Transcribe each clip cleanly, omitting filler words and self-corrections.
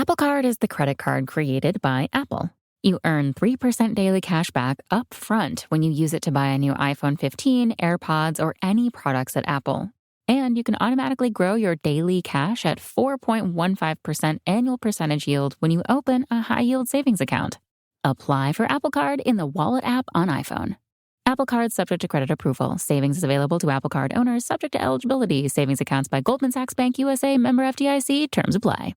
Apple Card is the credit card created by Apple. You earn 3% daily cash back up front when you use it to buy a new iPhone 15, AirPods, or any products at Apple. And you can automatically grow your daily cash at 4.15% annual percentage yield when you open a high-yield savings account. Apply for Apple Card in the Wallet app on iPhone. Apple Card subject to credit approval. Savings is available to Apple Card owners subject to eligibility. Savings accounts by Goldman Sachs Bank USA, member FDIC. Terms apply.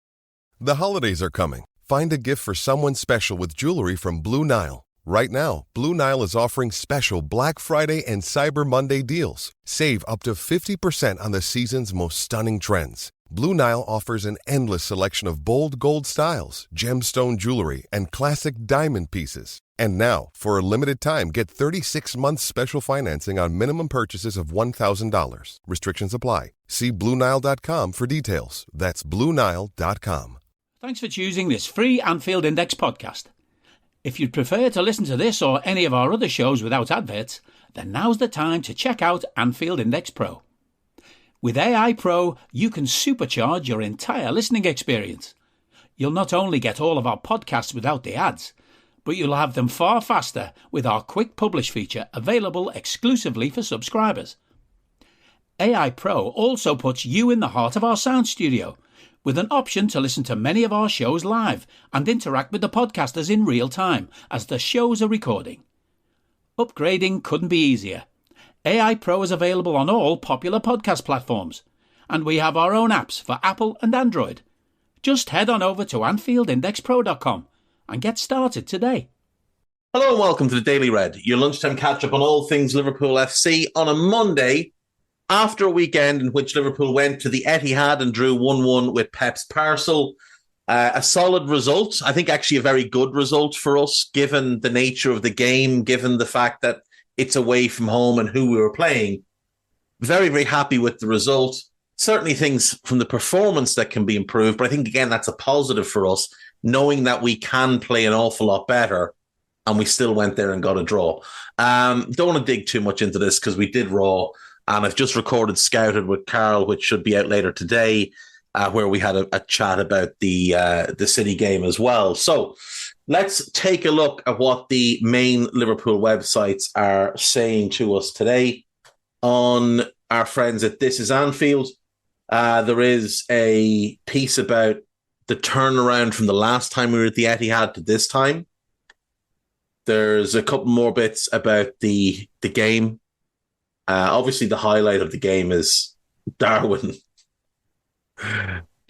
The holidays are coming. Find a gift for someone special with jewelry from Blue Nile. Right now, Blue Nile is offering special Black Friday and Cyber Monday deals. Save up to 50% on the season's most stunning trends. Blue Nile offers an endless selection of bold gold styles, gemstone jewelry, and classic diamond pieces. And now, for a limited time, get 36 months special financing on minimum purchases of $1,000. Restrictions apply. See BlueNile.com for details. That's BlueNile.com. Thanks for choosing this free Anfield Index podcast. If you'd prefer to listen to this or any of our other shows without adverts, then now's the time to check out Anfield Index Pro. With AI Pro, you can supercharge your entire listening experience. You'll not only get all of our podcasts without the ads, but you'll have them far faster with our Quick Publish feature available exclusively for subscribers. AI Pro also puts you in the heart of our sound studio, with an option to listen to many of our shows live and interact with the podcasters in real time as the shows are recording. Upgrading couldn't be easier. AI Pro is available on all popular podcast platforms, and we have our own apps for Apple and Android. Just head on over to AnfieldIndexPro.com and get started today. Hello and welcome to the Daily Red, your lunchtime catch-up on all things Liverpool FC on a Monday, after a weekend in which Liverpool went to the Etihad and drew 1-1 with Pep's parcel. A solid result. I think actually a very good result for us, given the nature of the game, given the fact that it's away from home and who we were playing. Very, very happy with the result. Certainly things from the performance that can be improved, but I think, again, that's a positive for us, knowing that we can play an awful lot better, and we still went there and got a draw. Don't want to dig too much into this because we did raw. And I've just recorded Scouted with Carl, which should be out later today, where we had a chat about the City game as well. So let's take a look at what the main Liverpool websites are saying to us today on our friends at This Is Anfield. There is a piece about the turnaround from the last time we were at the Etihad to this time. There's a couple more bits about the game. Obviously, the highlight of the game is Darwin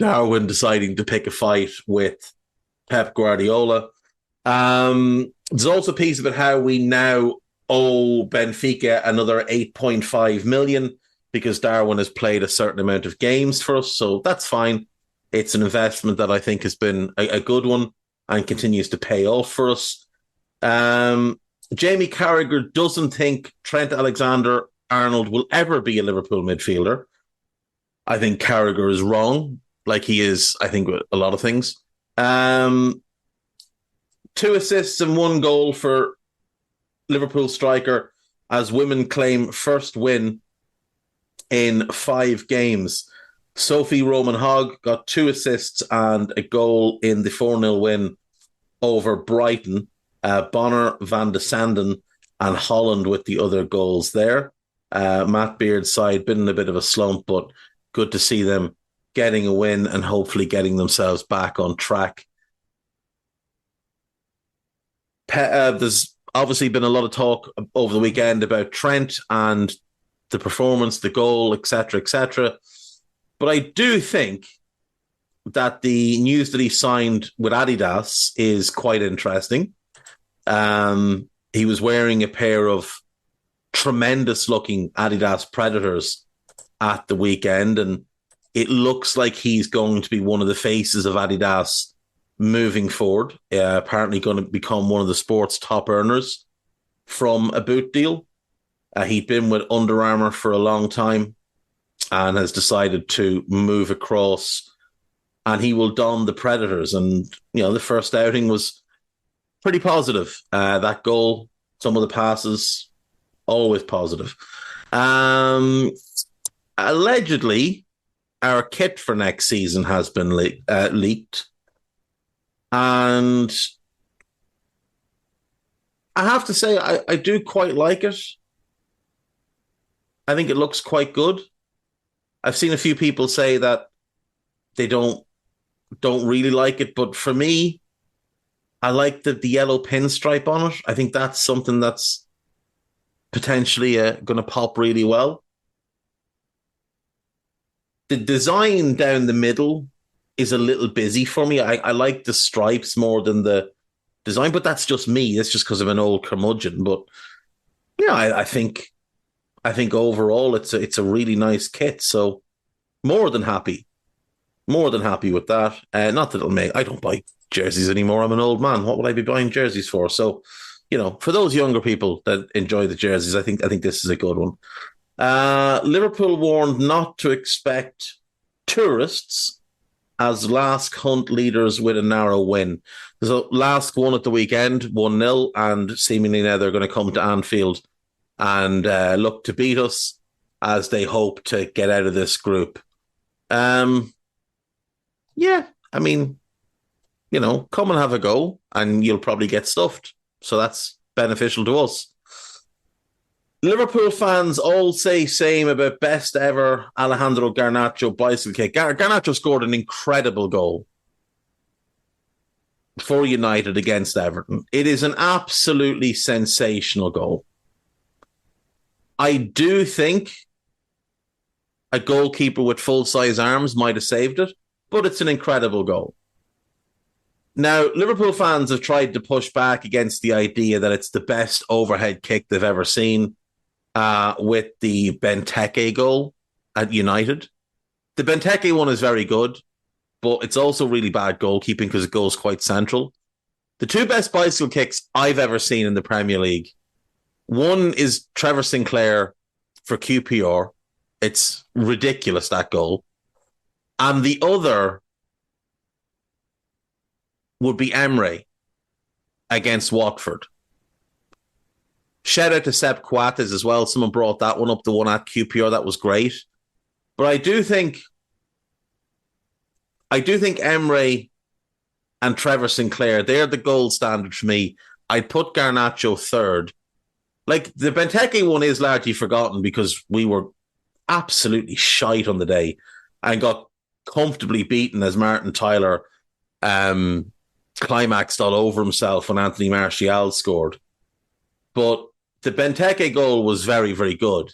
deciding to pick a fight with Pep Guardiola. There's also a piece about how we now owe Benfica another 8.5 million because Darwin has played a certain amount of games for us. So that's fine. It's an investment that I think has been a good one and continues to pay off for us. Jamie Carragher doesn't think Trent Alexander-Arnold will ever be a Liverpool midfielder. I think Carragher is wrong, like he is, I think, with a lot of things. 2 assists and 1 goal for Liverpool striker as women claim first win in 5 games. Sophie Roman-Hogg got 2 assists and a goal in the 4-0 win over Brighton. Bonner, Van de Sanden and Holland with the other goals there. Matt Beard's side been in a bit of a slump, but good to see them getting a win and hopefully getting themselves back on track. There's obviously been a lot of talk over the weekend about Trent and the performance, the goal, etc., etc. But I do think that the news that he signed with Adidas is quite interesting. He was wearing a pair of tremendous-looking Adidas Predators at the weekend, and it looks like he's going to be one of the faces of Adidas moving forward. Apparently going to become one of the sport's top earners from a boot deal. He'd been with Under Armour for a long time and has decided to move across, and he will don the Predators. And, you know, the first outing was pretty positive. That goal, some of the passes, always positive. Allegedly, our kit for next season has been leaked. And I have to say, I do quite like it. I think it looks quite good. I've seen a few people say that they don't really like it, but for me, I like the yellow pinstripe on it. I think that's something that's potentially going to pop really well. The design down the middle is a little busy for me. I like the stripes more than the design, but that's just me. That's just because I'm an old curmudgeon. But yeah, I think overall it's a really nice kit. So more than happy with that. Not that it'll make. I don't buy jerseys anymore. I'm an old man. What would I be buying jerseys for? So, for those younger people that enjoy the jerseys, I think this is a good one. Liverpool warned not to expect tourists as Lask hunt leaders with a narrow win. So Lask won at the weekend, 1-0, and seemingly now they're going to come to Anfield and look to beat us as they hope to get out of this group. Yeah, I mean, come and have a go and you'll probably get stuffed. So that's beneficial to us. Liverpool fans all say same about best ever Alejandro Garnacho bicycle kick. Garnacho scored an incredible goal for United against Everton. It is an absolutely sensational goal. I do think a goalkeeper with full-size arms might have saved it, but it's an incredible goal. Now, Liverpool fans have tried to push back against the idea that it's the best overhead kick they've ever seen with the Benteke goal at United. The Benteke one is very good, but it's also really bad goalkeeping because it goes quite central. The two best bicycle kicks I've ever seen in the Premier League, one is Trevor Sinclair for QPR. It's ridiculous, that goal. And the other would be Emre against Watford. Shout out to Sepp Coates as well. Someone brought that one up, the one at QPR. That was great. But I do think Emre and Trevor Sinclair, they're the gold standard for me. I'd put Garnacho third. Like, the Benteke one is largely forgotten because we were absolutely shite on the day and got comfortably beaten as Martin Tyler climaxed all over himself when Anthony Martial scored. But the Benteke goal was very, very good.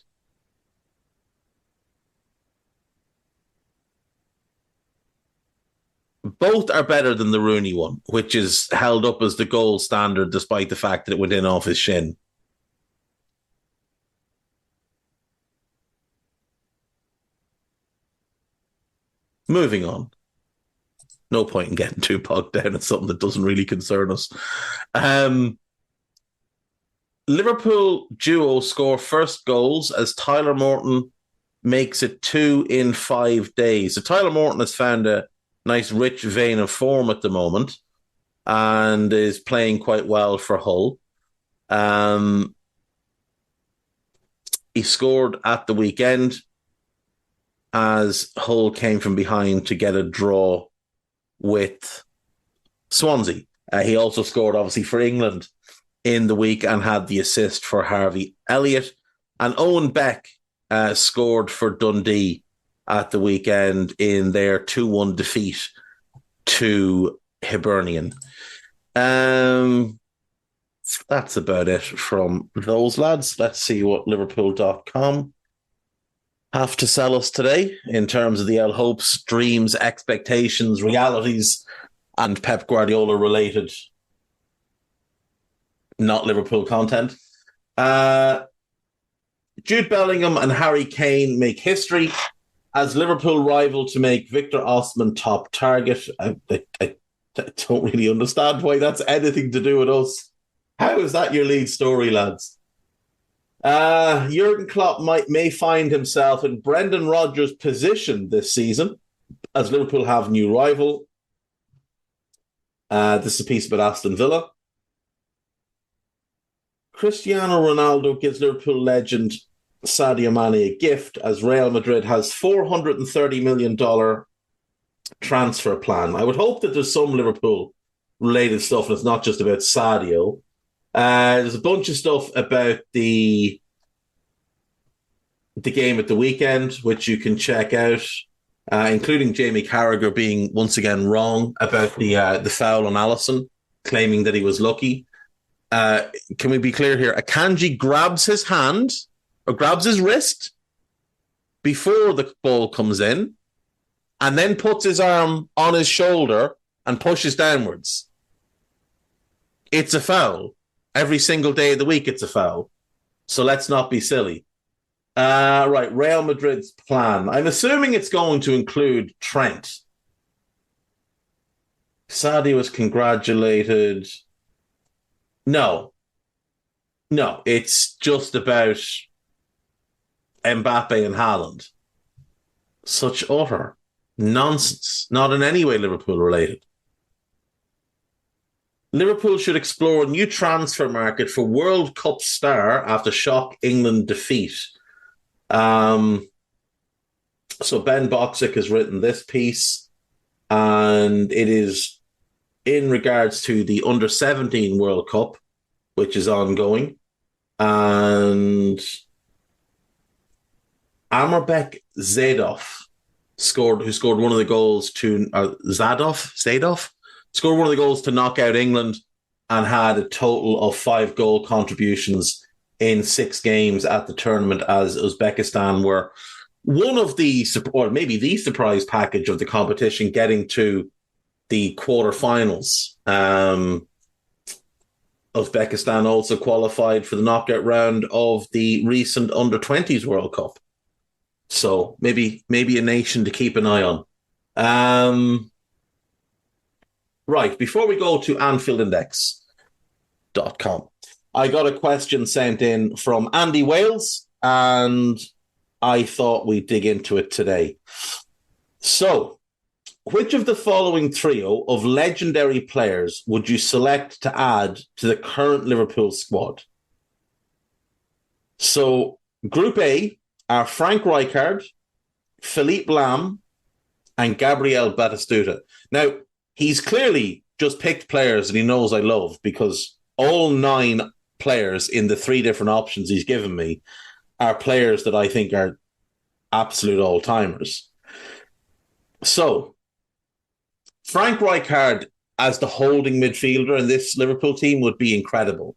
Both are better than the Rooney one, which is held up as the gold standard despite the fact that it went in off his shin. Moving on. No point in getting too bogged down at something that doesn't really concern us. Liverpool duo score first goals as Tyler Morton makes it 2 in 5 days. So Tyler Morton has found a nice rich vein of form at the moment and is playing quite well for Hull. He scored at the weekend as Hull came from behind to get a draw with Swansea. He also scored, obviously, for England in the week and had the assist for Harvey Elliott. And Owen Beck scored for Dundee at the weekend in their 2-1 defeat to Hibernian. That's about it from those lads. Let's see what Liverpool.com have to sell us today in terms of the El hopes, dreams, expectations, realities, and Pep Guardiola related not Liverpool content. Jude Bellingham and Harry Kane make history as Liverpool rival to make Victor Osimhen top target. I don't really understand why that's anything to do with us. How is that your lead story, lads? Jurgen Klopp may find himself in Brendan Rodgers' position this season as Liverpool have new rival. This is a piece about Aston Villa. Cristiano Ronaldo gives Liverpool legend Sadio Mane a gift as Real Madrid has $430 million transfer plan. I would hope that there's some Liverpool related stuff, and it's not just about Sadio. There's a bunch of stuff about the game at the weekend, which you can check out, including Jamie Carragher being once again wrong about the foul on Alisson, claiming that he was lucky. Can we be clear here? Akanji grabs his hand or grabs his wrist before the ball comes in and then puts his arm on his shoulder and pushes downwards. It's a foul. Every single day of the week, it's a foul. So let's not be silly. Right, Real Madrid's plan. I'm assuming it's going to include Trent. Sadio was congratulated. No, it's just about Mbappe and Haaland. Such utter nonsense. Not in any way Liverpool related. Liverpool should explore a new transfer market for World Cup star after shock England defeat. So Ben Boxic has written this piece, and it is in regards to the Under-17 World Cup, which is ongoing. And Amerbek Zadov scored one of the goals to Zadov scored one of the goals to knock out England and had a total of 5 goal contributions in 6 games at the tournament, as Uzbekistan were one of the, or maybe the surprise package of the competition, getting to the quarterfinals. Uzbekistan also qualified for the knockout round of the recent Under-20s World Cup. So maybe a nation to keep an eye on. Right, before we go to AnfieldIndex.com, I got a question sent in from Andy Wales, and I thought we'd dig into it today. So, which of the following trio of legendary players would you select to add to the current Liverpool squad? So, Group A are Frank Rijkaard, Philippe Lahm, and Gabriel Batistuta. Now, he's clearly just picked players that he knows I love, because all 9 players in the 3 different options he's given me are players that I think are absolute all-timers. So, Frank Rijkaard as the holding midfielder in this Liverpool team would be incredible.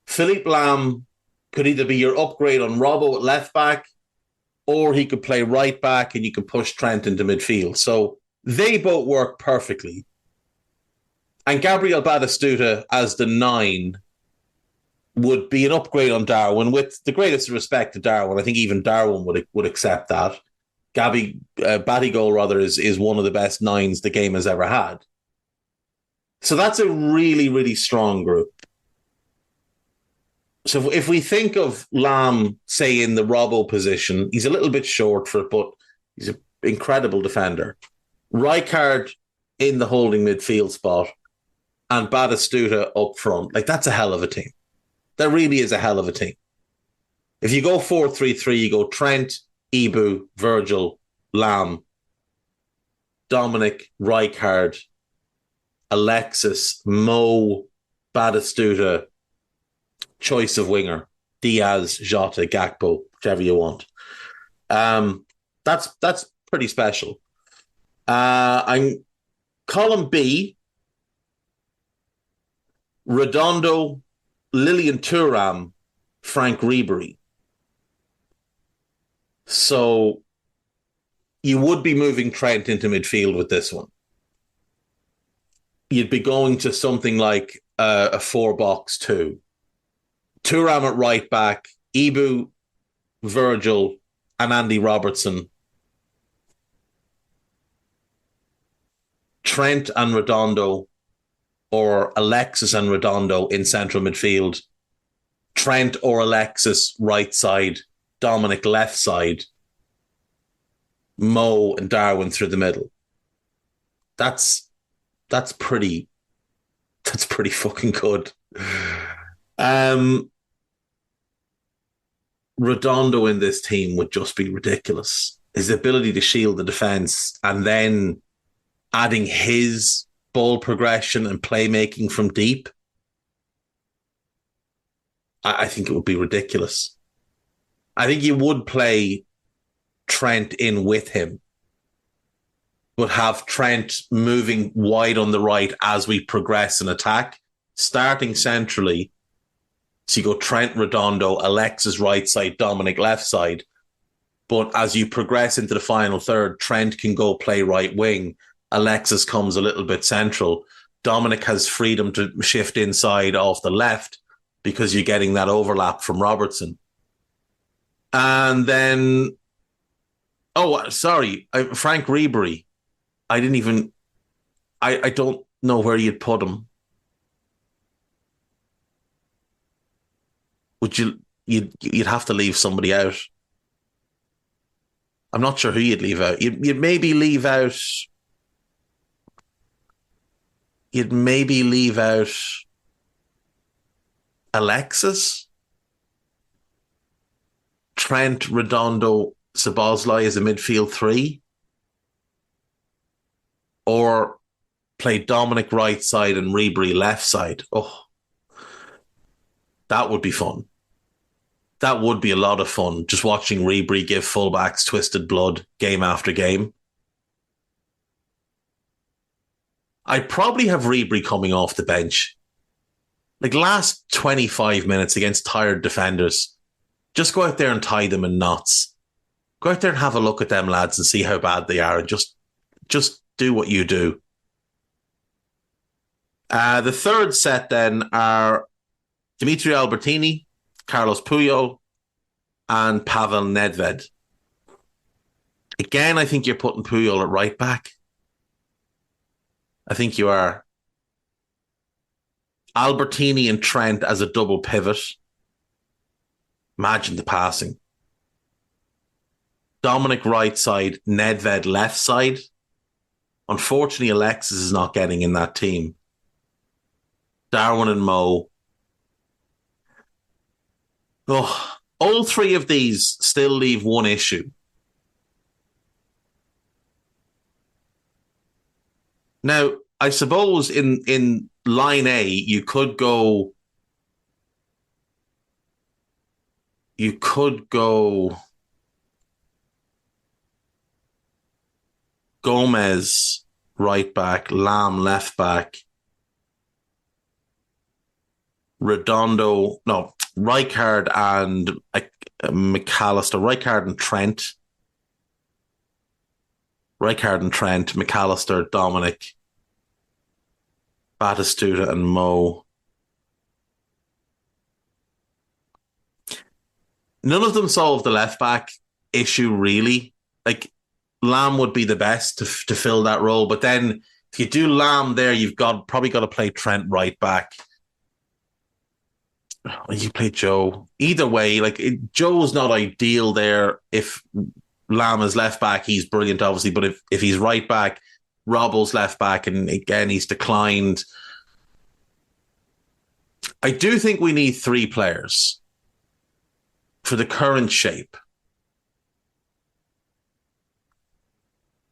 Philippe Lahm could either be your upgrade on Robbo at left back, or he could play right back and you could push Trent into midfield. So they both work perfectly. And Gabriel Batistuta as the 9 would be an upgrade on Darwin, with the greatest respect to Darwin. I think even Darwin would accept that. Batigol is one of the best 9s the game has ever had. So that's a really, really strong group. So if we think of Lam, say, in the Robbo position, he's a little bit short for it, but he's an incredible defender. Rijkaard in the holding midfield spot and Batistuta up front. Like, that's a hell of a team. That really is a hell of a team. If you go 4-3-3, you go Trent, Ibu, Virgil, Lam, Dominic, Rijkaard, Alexis, Mo, Batistuta, choice of winger, Diaz, Jota, Gakpo, whichever you want. That's pretty special. I'm column B, Redondo, Lilian Thuram, Frank Ribery. So you would be moving Trent into midfield with this one. You'd be going to something like a 4-box-2. Thuram at right back, Ibu, Virgil, and Andy Robertson. Trent and Redondo, or Alexis and Redondo in central midfield. Trent or Alexis right side, Dominic left side, Mo and Darwin through the middle. That's pretty fucking good. Redondo in this team would just be ridiculous. His ability to shield the defence and then adding his ball progression and playmaking from deep, I think it would be ridiculous. I think you would play Trent in with him, but have Trent moving wide on the right as we progress and attack, starting centrally. So you go Trent, Redondo, Alexis right side, Dominic left side. But as you progress into the final third, Trent can go play right wing. Alexis comes a little bit central. Dominic has freedom to shift inside off the left because you're getting that overlap from Robertson. And then, Frank Ribery. I don't know where you'd put him. You'd have to leave somebody out. I'm not sure who you'd leave out. You'd maybe leave out Alexis, Trent, Redondo, Szoboszlai as a midfield three, or play Dominic right side and Ribery left side. Oh, that would be fun. That would be a lot of fun, just watching Ribery give fullbacks twisted blood game after game. I'd probably have Ribery coming off the bench. Like last 25 minutes against tired defenders, just go out there and tie them in knots. Go out there and have a look at them lads and see how bad they are, and just do what you do. The third set then are Dimitri Albertini, Carlos Puyol, and Pavel Nedved. Again, I think you're putting Puyol at right back. I think you are. Albertini and Trent as a double pivot. Imagine the passing. Dominic right side, Nedved left side. Unfortunately, Alexis is not getting in that team. Darwin and Mo. Oh, all three of these still leave one issue. Now, I suppose in line A, you could go Gomez right back, Lam left back, Rijkaard and McAllister, Rijkaard and Trent, McAllister, Dominic, Batistuta and Mo. None of them solve the left back issue, really. Like, Lam would be the best to fill that role, but then if you do Lam there, you've probably got to play Trent right back. You play Joe. Either way, Joe's not ideal there. If Lam is left back, he's brilliant, obviously, but if he's right back, Robbo's left back, and again, he's declined. I do think we need three players for the current shape.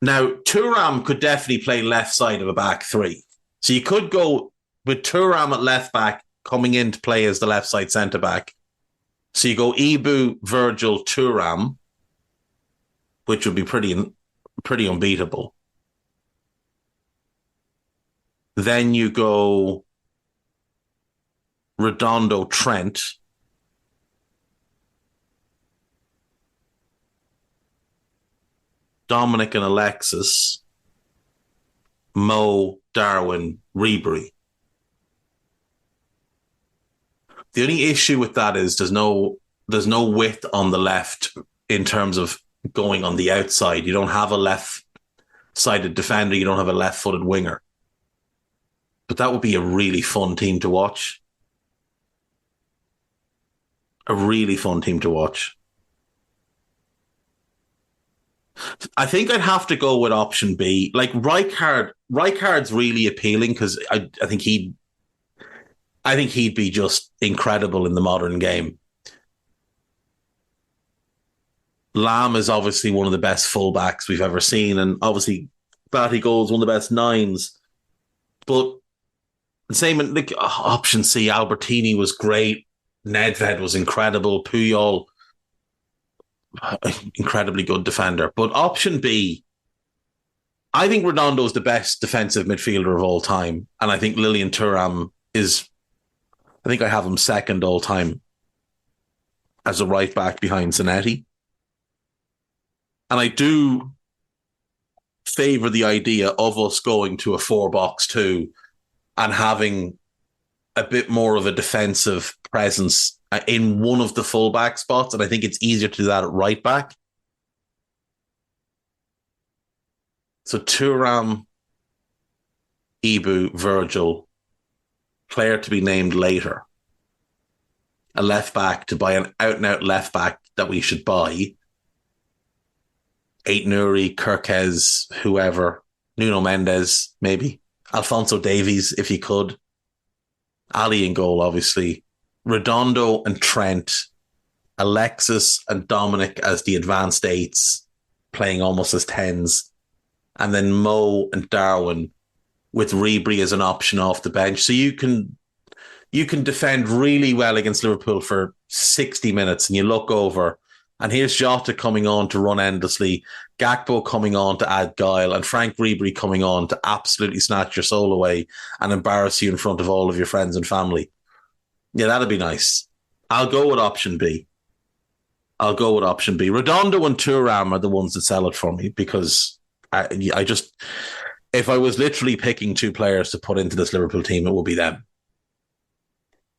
Now, Thuram could definitely play left side of a back three. So you could go with Thuram at left back, coming in to play as the left side centre back. So you go Ibu, Virgil, Thuram, which would be pretty unbeatable. Then you go Redondo, Trent. Dominic and Alexis. Mo, Darwin, Ribery. The only issue with that is there's no width on the left in terms of going on the outside. You don't have a left-sided defender. You don't have a left-footed winger. But that would be a really fun team to watch. A really fun team to watch. I think I'd have to go with option B. Like Rijkaard's really appealing because I think he'd be just incredible in the modern game. Lam is obviously one of the best fullbacks we've ever seen, and obviously Batty Gold's one of the best nines. But the same, like, option C, Albertini was great. Nedved was incredible. Puyol, incredibly good defender. But option B, I think Redondo is the best defensive midfielder of all time. And I think Lilian Thuram is, I think I have him second all time as a right back behind Zanetti. And I do favour the idea of us going to a 4-box-2 and having a bit more of a defensive presence in one of the full-back spots. And I think it's easier to do that at right back. So Thuram, Ibu, Virgil, player to be named later. A left back to buy an out-and-out left back that we should buy. Aït-Nouri, Kirkez, whoever. Nuno Mendes, maybe. Alphonso Davies, if he could. Ali in goal, obviously. Redondo and Trent. Alexis and Dominic as the advanced eights, playing almost as tens. And then Mo and Darwin with Ribery as an option off the bench. So you can defend really well against Liverpool for 60 minutes and you look over and here's Jota coming on to run endlessly, Gakpo coming on to add guile, and Frank Ribery coming on to absolutely snatch your soul away and embarrass you in front of all of your friends and family. Yeah, that'd be nice. I'll go with option B. Redondo and Thuram are the ones that sell it for me because I just, if I was literally picking two players to put into this Liverpool team, it would be them.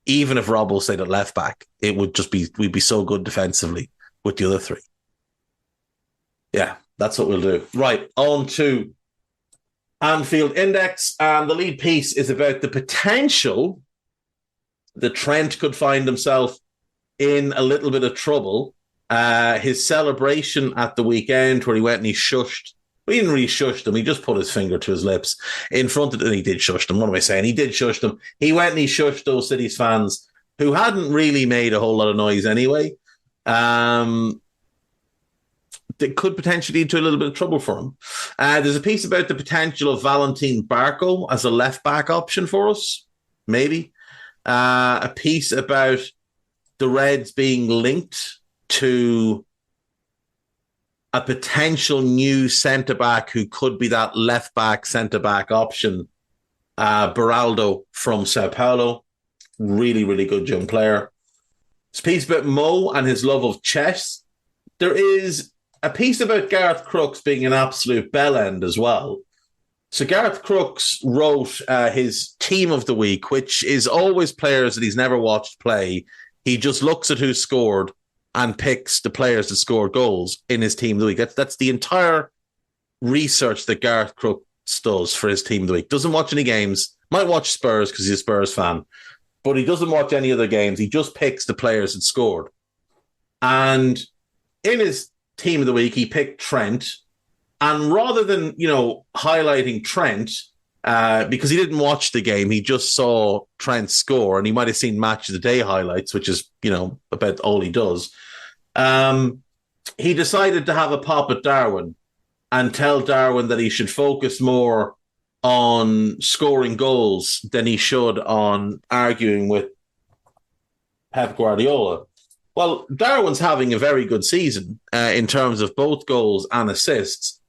Even if Robbo stayed at left back, it would just be, we'd be so good defensively with the other three. Yeah, that's what we'll do. Right, on to Anfield Index. And the lead piece is about the potential that Trent could find himself in a little bit of trouble. His celebration at the weekend where he went and he shushed. Well, he didn't really shush them. He just put his finger to his lips in front of them. He did shush them. What am I saying? He did shush them. He went and he shushed those City's fans who hadn't really made a whole lot of noise anyway. That could potentially lead to a little bit of trouble for him. There's a piece about the potential of Valentin Barco as a left-back option for us. Maybe. A piece about the Reds being linked to a potential new centre-back who could be that left-back, centre-back option. Beraldo from Sao Paulo. Really, really good young player. There's a piece about Mo and his love of chess. There is a piece about Gareth Crooks being an absolute bellend as well. So Gareth Crooks wrote his team of the week, which is always players that he's never watched play. He just looks at who scored and picks the players that scored goals in his team of the week. That's the entire research that Gareth Crooks does for his team of the week. Doesn't watch any games. Might watch Spurs because he's a Spurs fan. But he doesn't watch any other games. He just picks the players that scored. And in his team of the week, he picked Trent. And rather than, highlighting Trent, because he didn't watch the game, he just saw Trent score, and he might have seen Match of the Day highlights, which is, about all he does. He decided to have a pop at Darwin and tell Darwin that he should focus more on scoring goals than he should on arguing with Pep Guardiola. Well, Darwin's having a very good season in terms of both goals and assists.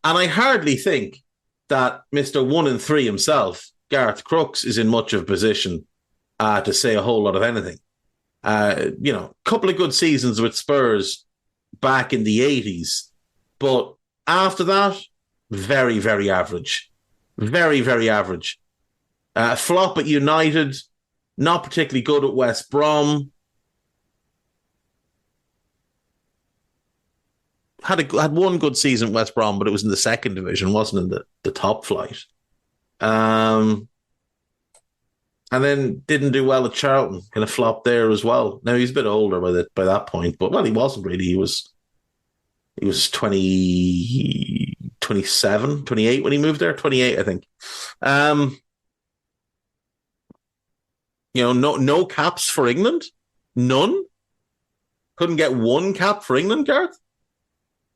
And I hardly think that Mr. 1 and 3 himself, Gareth Crooks, is in much of a position to say a whole lot of anything. Couple of good seasons with Spurs back in the 80s. But after that, very, very average. Very, very average. Flop at United, not particularly good at West Brom. Had one good season at West Brom, but it was in the second division, wasn't in the top flight. And then didn't do well at Charlton, kind of flopped there as well. Now he's a bit older by that point, but he wasn't really. He was 27, 28 when he moved there, 28, I think. No caps for England, none. Couldn't get one cap for England, Gareth.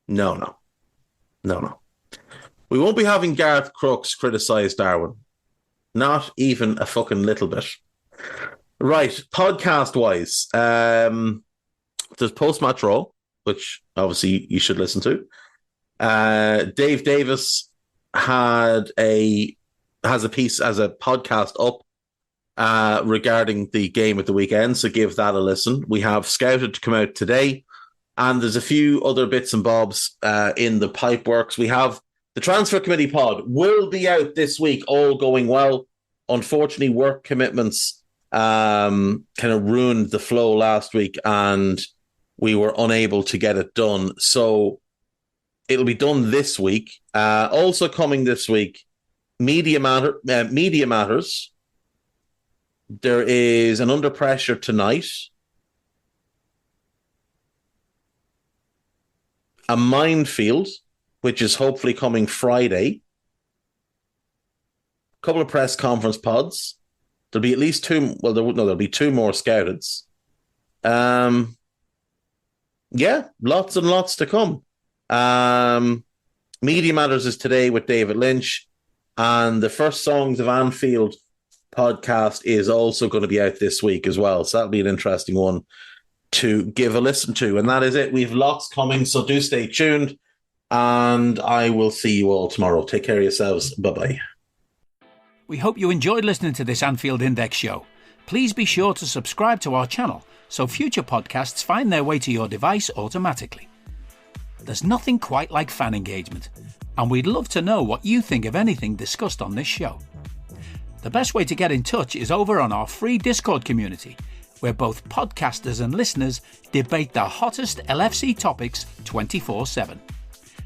No. We won't be having Gareth Crooks criticise Darwin. Not even a fucking little bit. Right, podcast-wise, there's Post-Match Raw, which obviously you should listen to. Dave Davis has a piece as a podcast up regarding the game at the weekend, so give that a listen. We have Scouted to come out today, and there's a few other bits and bobs in the pipe works. We have the Transfer Committee pod will be out this week, all going well. Unfortunately, work commitments kind of ruined the flow last week, and we were unable to get it done. So it'll be done this week. Also coming this week, Media Matters. There is an Under Pressure tonight. A Minefield, which is hopefully coming Friday. A couple of press conference pods. There'll be at least two. Well, there'll be two more Scouteds. Yeah, lots and lots to come. Media Matters is today with David Lynch, and the First Songs of Anfield podcast is also going to be out this week as well. So that'll be an interesting one to give a listen to. And that is it. We've lots coming, so do stay tuned. And I will see you all tomorrow. Take care of yourselves. Bye-bye. We hope you enjoyed listening to this Anfield Index show. Please be sure to subscribe to our channel so future podcasts find their way to your device automatically. There's nothing quite like fan engagement, and we'd love to know what you think of anything discussed on this show. The best way to get in touch is over on our free Discord community, where both podcasters and listeners debate the hottest LFC topics 24/7.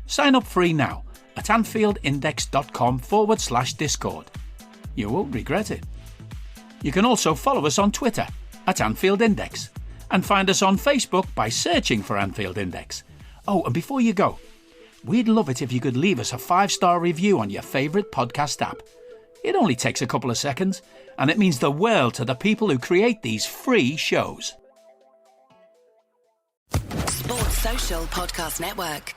Sign up free now at AnfieldIndex.com/Discord. You won't regret it. You can also follow us on Twitter at Anfield Index and find us on Facebook by searching for Anfield Index. Oh, and before you go, we'd love it if you could leave us a 5-star review on your favourite podcast app. It only takes a couple of seconds, and it means the world to the people who create these free shows. Sports Social Podcast Network.